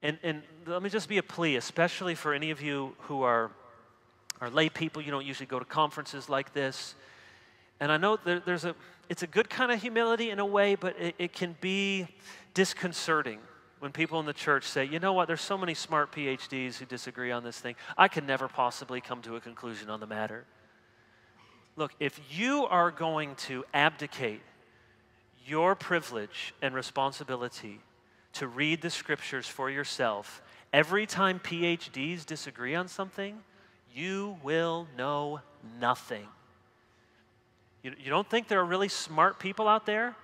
And let me just be a plea, especially for any of you who are lay people. You don't usually go to conferences like this. And I know it's a good kind of humility in a way, but it can be disconcerting when people in the church say, you know what, there's so many smart PhDs who disagree on this thing. I can never possibly come to a conclusion on the matter. Look, if you are going to abdicate your privilege and responsibility to read the scriptures for yourself, every time PhDs disagree on something, you will know nothing. You don't think there are really smart people out there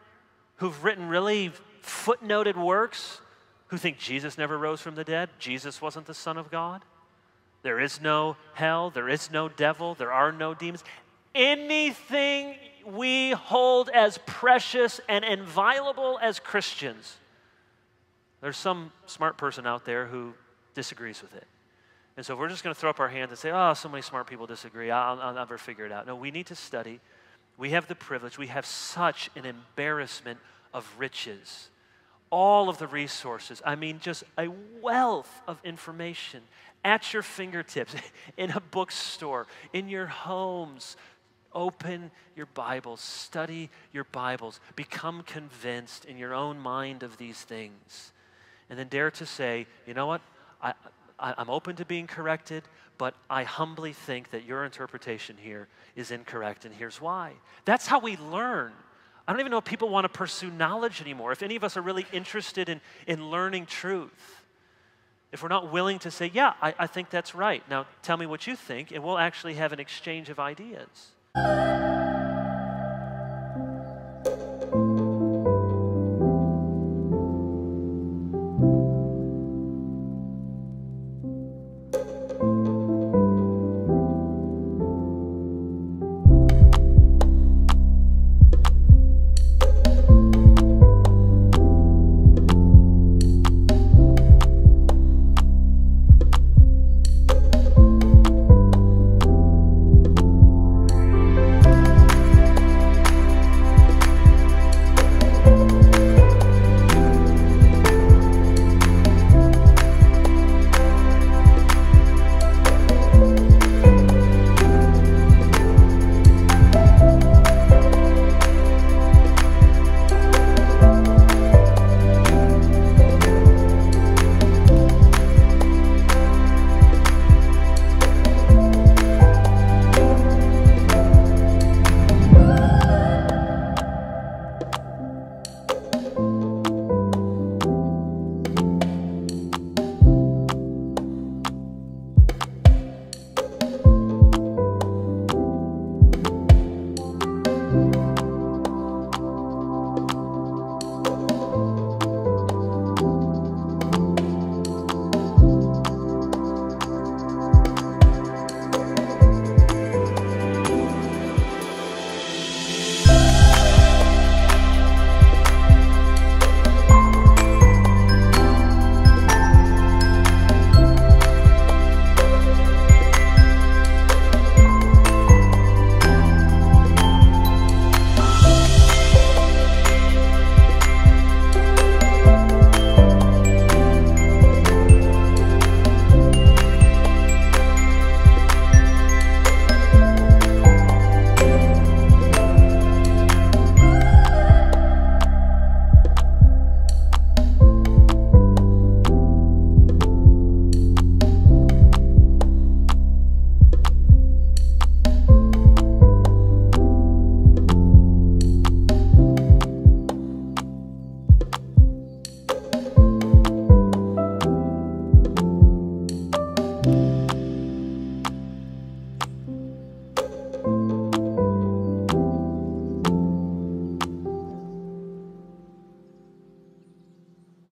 who've written really footnoted works who think Jesus never rose from the dead? Jesus wasn't the Son of God? There is no hell, there is no devil, there are no demons. Anything we hold as precious and inviolable as Christians, there's some smart person out there who disagrees with it. And so we're just going to throw up our hands and say, oh, so many smart people disagree. I'll never figure it out. No, we need to study. We have the privilege. We have such an embarrassment of riches. All of the resources. I mean, just a wealth of information at your fingertips, in a bookstore, in your homes. Open your Bibles, study your Bibles, become convinced in your own mind of these things. And then dare to say, you know what, I'm open to being corrected, but I humbly think that your interpretation here is incorrect, and here's why. That's how we learn. I don't even know if people want to pursue knowledge anymore, if any of us are really interested in learning truth. If we're not willing to say, yeah, I think that's right. Now, tell me what you think, and we'll actually have an exchange of ideas.